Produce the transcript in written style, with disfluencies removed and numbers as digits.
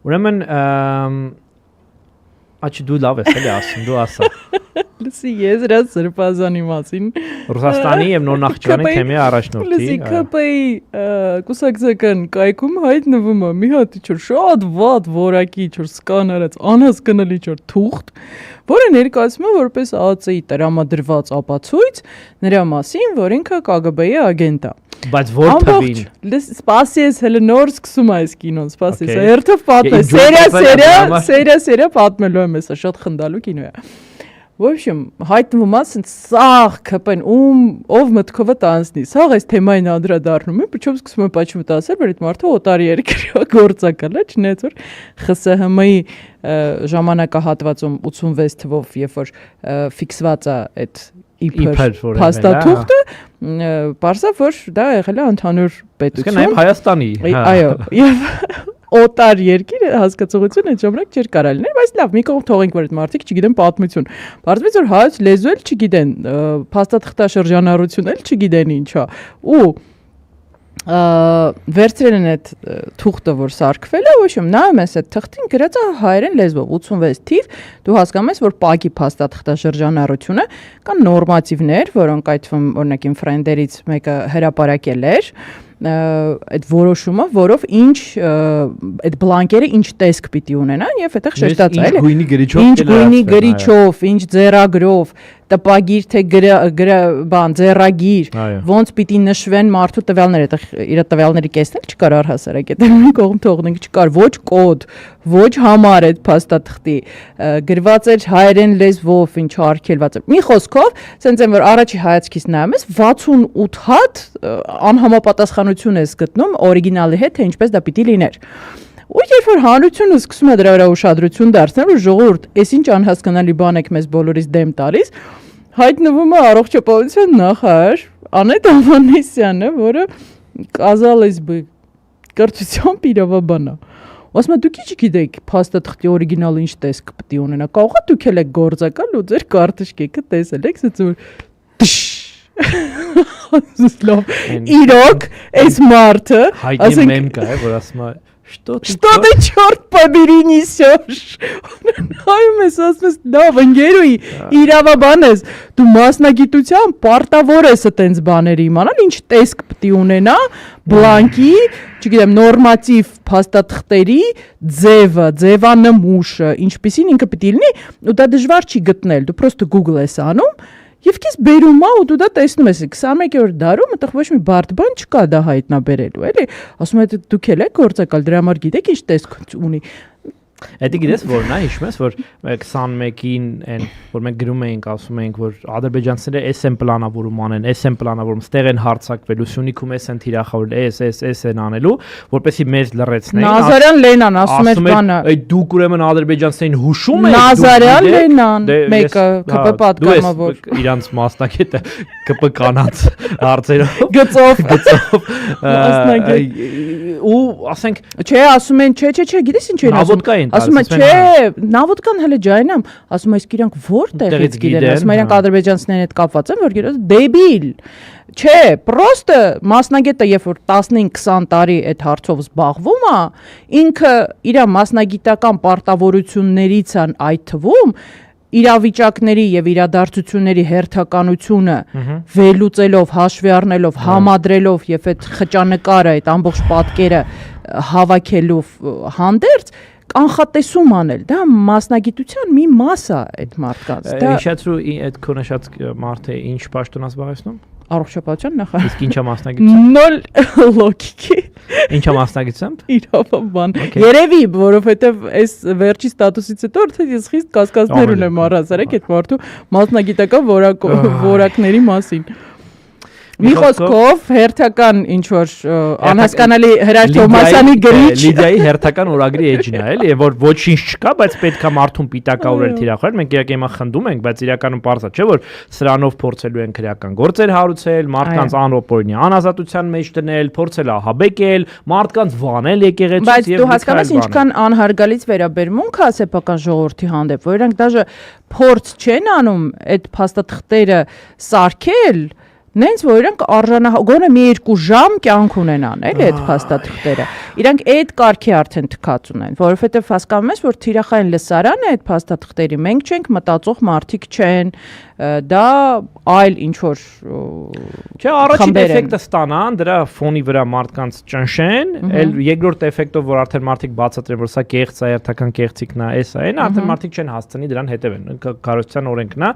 Ուրեմն Աչի դու լավ ես, էլի ասում, դու ասա։ Լսի, ես դրա սրբազանի մասին Ռուսաստանի եւ Նոր Նախճիվանի թեմի առաջնորդի։ Լսի, ԿՊ-ի կուսակցական կայքում հայտնվում է մի հատ իջոր շատ վատ որակի իջոր սկաներած անհասկանալի իջոր թուղթ, որը ներկայացում է որպես ԱԱՑ-ի տրամադրված ապացույց նրա մասին, որ ինքը ԿԳԲ-ի ագենտ է։ Բայց որ թվին։ Սպասես, հələ նոր սկսում է այս կինոն, սպասես, հերթով պատմես, սերիա պատմելու եմ հեսա, շատ խնդալու կինո է։ В общем, հայտնվում է սաղ ԿՊ-ն ով մտքովը տանցնի, սաղ այս թեմային անդրադառնում է, почему սկսում է почему-то ասել, որ այդ մարդը օտարի երկրի գործակալ է, չնայած որ ԽՍՀՄ-ի ժամանակահատվածում 86 թվով, երբ որ ֆիքսված է այդ իբր փաստաթուղթը, պարզավ որ դա եղել է ընդհանուր պետություն։ Իսկ նաև Հայաստանի։ Այո, եւ օտար երկիր հասկացողությունը այդ ժամանակ չէր կարա լինել, բայց լավ, մի կողմ թողենք, որ այդ մարդիկ չգիտեն պատմություն։ Բարձրից որ հայոց լեզու էլ չգիտեն, փաստաթղթաշրջանառություն էլ չգիտեն ինչա։ Ու վերցրել են այդ թուղթը, որ սարքվել է, ոչմ, նայում ես այդ թղթին գրած է հայերեն լեզվով 86 թիվ, դու հասկանում ես, որ պակի փաստաթղթաշրջանառությունը կան նորմատիվներ, որոնք այդ օրինակ իմ ֆրենդերից մեկը հրապարակել էր, այդ որոշումը, որով ինչ այդ բլանկերը ինչ տեսք պիտի ունենան եւ այդտեղ շեշտած է, էլի։ Ինչ գույնի գրիչով, ինչ ձեռագրով, տպագիր թե բան, ձեռագիր, ոնց պիտի նշվեն մարդու տվյալները, այդտեղ իր տվյալների կեսն էլ չկար առհասարակ, այդ մի կողմ թողնենք, չկար ոչ կոդ, ոչ համար այդ փաստաթղթի, գրված էր հայերեն լեզվով, ինչ արգելված էր։ Մի խոսքով, ասենց են որ առաջի հայացքից նայում ես 68 հատ անհամապատասխանություն ես գտնում օրիգինալի հետ, թե ինչպես դա պիտի լիներ։ Ու երբ որ հանրությունը սկսում է դրա վրա ուշադրություն դարձնել, ու ժողովուրդ, այս ինչ անհասկանալի բան եք մեզ բոլորիս դեմ տալիս, հայտնվում է առողջապահության նախարար Անետ Ավանեսյանը, որը казалось бы կրթությամբ իրավաբան է։ Ասում է դուք չգիտեք փաստաթղթի օրիգինալը ինչ տեսք պետք է ունենա։ Կարող է դուք էլ եք գործակալ ու ձեր կարտուշկեքը տեսել եք, ասեցու իրոք այս մարդը հայտնի մեմ կա, որ ասում է Что ты, черт побери, несешь? Նայում ես, ասում ես, լավ, ընկերուի, իրավաբան ես, դու մասնագիտությամբ պարտավոր ես այտենց բաների իմանալ, ինչ տեսք պիտի ունենա, բլանկի, չգիտեմ, նորմատիվ փաստաթղթերի ձևը, ձևանմուշը, ինչպիսին ինքը պիտի լինի, ու դա դժվար չի գտնել, դու պրոստը Google ես անում, Եվ քեզ բերում է ու դու դա տեսնում ես 21-րդ դարում այդտեղ ոչ մի բարդ բան չկա դա հայտնաբերելու, էլի։ Ասում եմ դուք էլ եք գործակալ դրա համար գիտեք ինչ տեսք ունի։ Էդի գիտես որ նա հիշում ես որ 21-ին այն որ մենք գրում էինք ասում էինք որ ադրբեջանցիները էս են պլանավորում անեն, էս են պլանավորում, ստեղ են հարձակվելու, Սյունիքում էս են թիրախավորել, էս են անելու, որպեսզի մեզ լռեցնեին։ Նազարյան Լենան ասում էր բանը։ Այդ դուք ուրեմն ադրբեջանցիներին հուշում եք։ Նազարյան Լենան, մեկը ԿՊ պատգամավոր։ Իրանց մասնակետը ԿՊ կանանց հարցերով գծով ու ասենք չէ ասում են չէ գիտես ինչ են ասում ասում է չէ նավոդկան հələ ջայնամ ասում է իսկ իրանք որտեղից գիտեն ասում իրանք ադրբեջանցիներն հետ կապված են որ գիտես դեբիլ չէ պրոստը մասնագետը երբ որ 15-20 տարի այդ հարցով զբաղվում է ինքը իր մասնագիտական պարտավորություններից են այդ թվում իրավիճակների եւ իրադարձությունների հերթականությունը վերլուծելով, հաշվի առնելով, համադրելով եւ այդ խճանկարը, այդ ամբողջ պատկերը հավաքելով հանդերձ կանխատեսում անել, դա մասնագիտության մի մաս է այդ մարդկանց։ Դա հիշեցրու այդ քոնաշած մարդը ինչ պաշտոն զբաղեցնում։ Առողջապահության նախարար։ Իսկ ինչա մասնագիտությամբ։ Նոլ լոգիկի։ Ինչա մասնագիտությամբ։ Իրավաբան։ Երևի, որովհետև այս վերջի ստատուսից հետո արդեն ես խիստ կասկածներ ունեմ առհասարակ այդ մարդու մասնագիտական որակների մասին։ Մի խոսքով հերթական ինչ որ անհասկանալի Հրաշ Թոմասյանի գրիչ Լիդիայի հերթական օրագրի էջն է, էլի, որ ոչինչ չկա, բայց պետքա մարդուն պիտակավորել թիրախորել, մենք իհարկե հիմա խնդում ենք, բայց իրականում պարզ է, չէ՞ որ սրանով փորձելու են քրեական գործեր հարուցել, մարդկանց անօպորնի անազատության մեջ դնել, փորձել ահաբեկել, մարդկանց վանել եկեղեցուց եւ դու հասկանաս ինչքան անհարգալից վերաբերմունք է սեփական ժողովրդի հանդեպ, որ իրանք դաժե փորձ չեն անում այդ փաստաթղթերը սարքել նենց որ իրանք գոնե մի 2 ժամ կյանք ունենան, էլի այդ փաստաթղթերը։ Իրանք այդ կարգի արդեն թքած ունեն, որովհետև հասկանում ես, որ թիրախային լսարանը այդ փաստաթղթերի մենք չենք մտածող մարդիկ չեն, դա այլ ինչ որ Չէ, առաջին էֆեկտը ստանան, դրա ֆոնի վրա մարդկանց ճնշեն, այլ երկրորդ էֆեկտով, որ արդեն մարդիկ բացատրեն, որ սա կեղծ է, երթական կեղծիկն է, էս է, այն արդեն մարդիկ չեն հասցնի դրան հետևեն։ Կառավարության օրենքն է,